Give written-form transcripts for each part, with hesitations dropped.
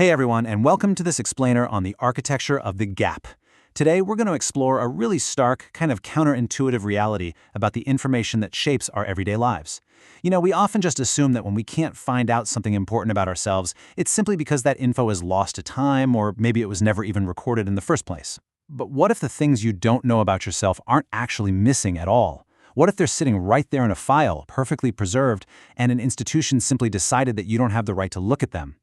Hey everyone, and welcome to this explainer on the architecture of the gap. Today we're going to explore a really stark, kind of counterintuitive reality about the information that shapes our everyday lives. We often just assume that when we can't find out something important about ourselves, it's simply because that info is lost to time, or maybe it was never even recorded in the first place. But what if the things you don't know about yourself aren't actually missing at all? What if they're sitting right there in a file, perfectly preserved, and an institution simply decided that you don't have the right to look at them?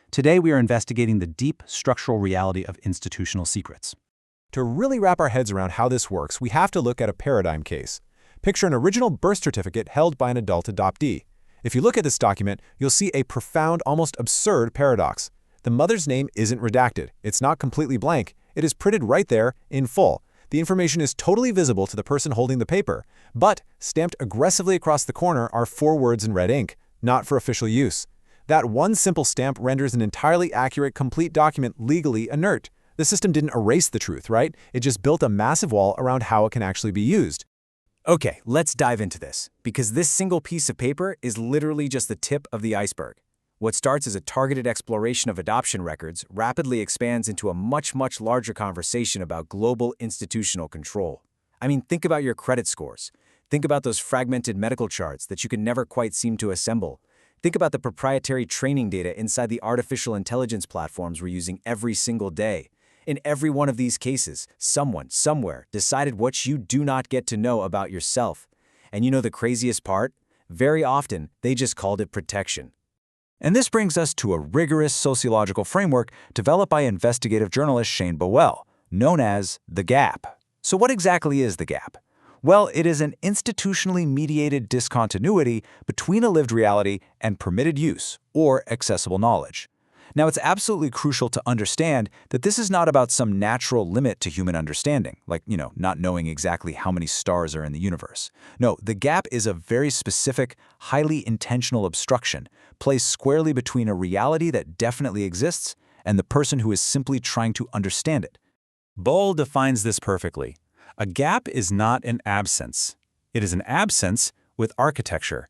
Today, we are investigating the deep structural reality of institutional secrets. To really wrap our heads around how this works, we have to look at a paradigm case. Picture an original birth certificate held by an adult adoptee. If you look at this document, you'll see a profound, almost absurd paradox. The mother's name isn't redacted. It's not completely blank. It is printed right there, in full. The information is totally visible to the person holding the paper, but stamped aggressively across the corner are 4 words in red ink, not for official use. That one simple stamp renders an entirely accurate, complete document legally inert. The system didn't erase the truth, right? It just built a massive wall around how it can actually be used. Okay, let's dive into this, because this single piece of paper is literally just the tip of the iceberg. What starts as a targeted exploration of adoption records rapidly expands into a much larger conversation about global institutional control. I mean, think about your credit scores. Think about those fragmented medical charts that you can never quite seem to assemble. Think about the proprietary training data inside the artificial intelligence platforms we're using every single day. In every one of these cases, someone, somewhere, decided what you do not get to know about yourself. And you know the craziest part? Very often, they just called it protection. And this brings us to a rigorous sociological framework developed by investigative journalist Shane Bowell, known as the gap. So what exactly is the gap? Well, it is an institutionally mediated discontinuity between a lived reality and permitted use, or accessible knowledge. Now, it's absolutely crucial to understand that this is not about some natural limit to human understanding, like, not knowing exactly how many stars are in the universe. No, the gap is a very specific, highly intentional obstruction, placed squarely between a reality that definitely exists and the person who is simply trying to understand it. Bowell defines this perfectly. A gap is not an absence. It is an absence with architecture.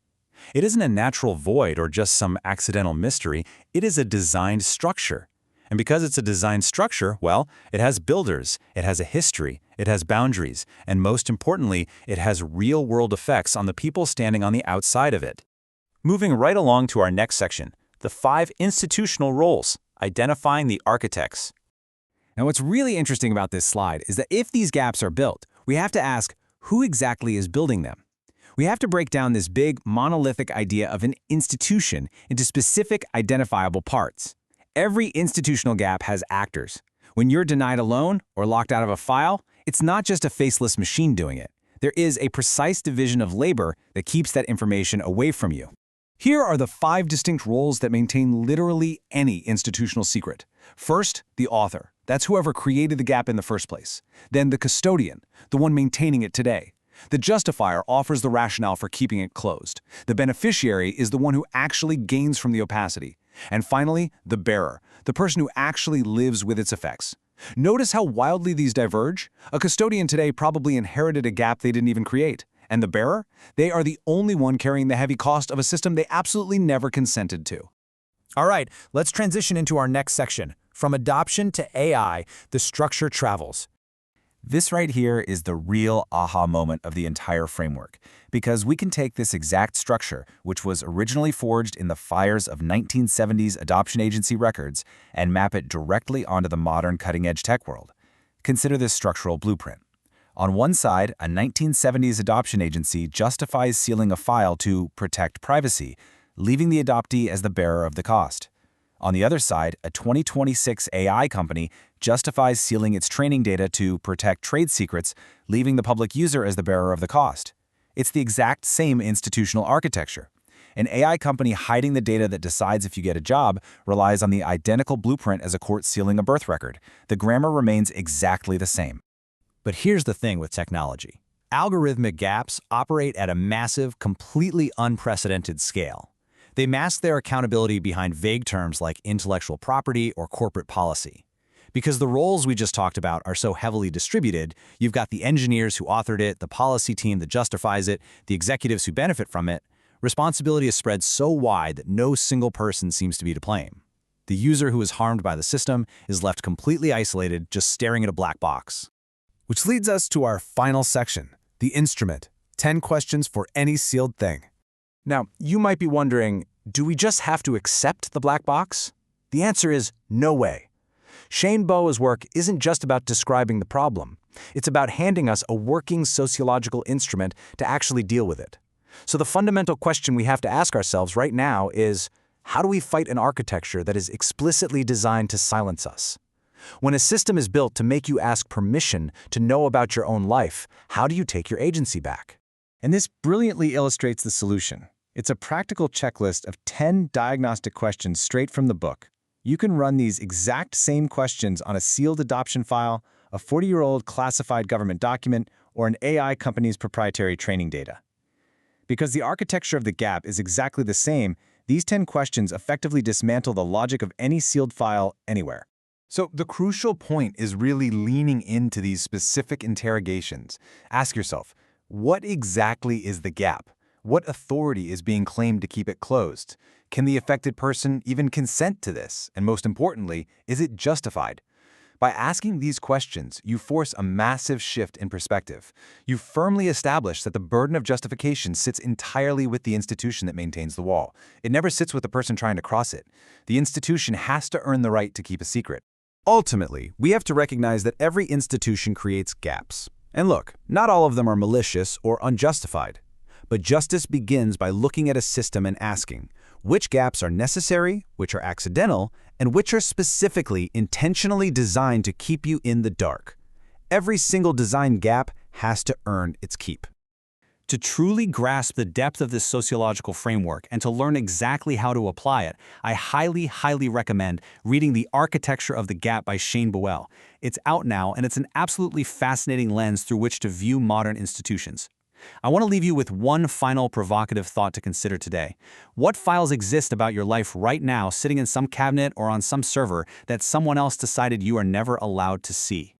It isn't a natural void or just some accidental mystery. It is a designed structure. And because it's a designed structure, well, it has builders, it has a history, it has boundaries, and most importantly, it has real-world effects on the people standing on the outside of it. Moving right along to our next section, the 5 institutional roles, identifying the architects. Now, what's really interesting about this slide is that if these gaps are built, we have to ask who exactly is building them. We have to break down this big, monolithic idea of an institution into specific, identifiable parts. Every institutional gap has actors. When you're denied a loan or locked out of a file, it's not just a faceless machine doing it. There is a precise division of labor that keeps that information away from you. Here are the 5 distinct roles that maintain literally any institutional secret. First, the author. That's whoever created the gap in the first place. Then the custodian, the one maintaining it today. The justifier offers the rationale for keeping it closed. The beneficiary is the one who actually gains from the opacity. And finally, the bearer, the person who actually lives with its effects. Notice how wildly these diverge? A custodian today probably inherited a gap they didn't even create. And the bearer? They are the only one carrying the heavy cost of a system they absolutely never consented to. All right, let's transition into our next section. From adoption to AI, the structure travels. This right here is the real aha moment of the entire framework, because we can take this exact structure, which was originally forged in the fires of 1970s adoption agency records, and map it directly onto the modern cutting-edge tech world. Consider this structural blueprint. On one side, a 1970s adoption agency justifies sealing a file to protect privacy, leaving the adoptee as the bearer of the cost. On the other side, a 2026 AI company justifies sealing its training data to protect trade secrets, leaving the public user as the bearer of the cost. It's the exact same institutional architecture. An AI company hiding the data that decides if you get a job relies on the identical blueprint as a court sealing a birth record. The grammar remains exactly the same. But here's the thing with technology. Algorithmic gaps operate at a massive, completely unprecedented scale. They mask their accountability behind vague terms like intellectual property or corporate policy. Because the roles we just talked about are so heavily distributed, you've got the engineers who authored it, the policy team that justifies it, the executives who benefit from it. Responsibility is spread so wide that no single person seems to be to blame. The user who is harmed by the system is left completely isolated, just staring at a black box. Which leads us to our final section, the instrument, 10 questions for any sealed thing. Now, you might be wondering, do we just have to accept the black box? The answer is no way. Shane Boa's work isn't just about describing the problem. It's about handing us a working sociological instrument to actually deal with it. So the fundamental question we have to ask ourselves right now is, how do we fight an architecture that is explicitly designed to silence us? When a system is built to make you ask permission to know about your own life, how do you take your agency back? And this brilliantly illustrates the solution. It's a practical checklist of 10 diagnostic questions straight from the book. You can run these exact same questions on a sealed adoption file, a 40-year-old classified government document, or an AI company's proprietary training data. Because the architecture of the gap is exactly the same, these 10 questions effectively dismantle the logic of any sealed file anywhere. So the crucial point is really leaning into these specific interrogations. Ask yourself, what exactly is the gap? What authority is being claimed to keep it closed? Can the affected person even consent to this? And most importantly, is it justified? By asking these questions, you force a massive shift in perspective. You firmly establish that the burden of justification sits entirely with the institution that maintains the wall. It never sits with the person trying to cross it. The institution has to earn the right to keep a secret. Ultimately, we have to recognize that every institution creates gaps. And look, not all of them are malicious or unjustified. But justice begins by looking at a system and asking, which gaps are necessary, which are accidental, and which are specifically intentionally designed to keep you in the dark. Every single design gap has to earn its keep. To truly grasp the depth of this sociological framework and to learn exactly how to apply it, I highly recommend reading The Architecture of the Gap by Shane Boa. It's out now, and it's an absolutely fascinating lens through which to view modern institutions. I want to leave you with one final provocative thought to consider today. What files exist about your life right now sitting in some cabinet or on some server that someone else decided you are never allowed to see?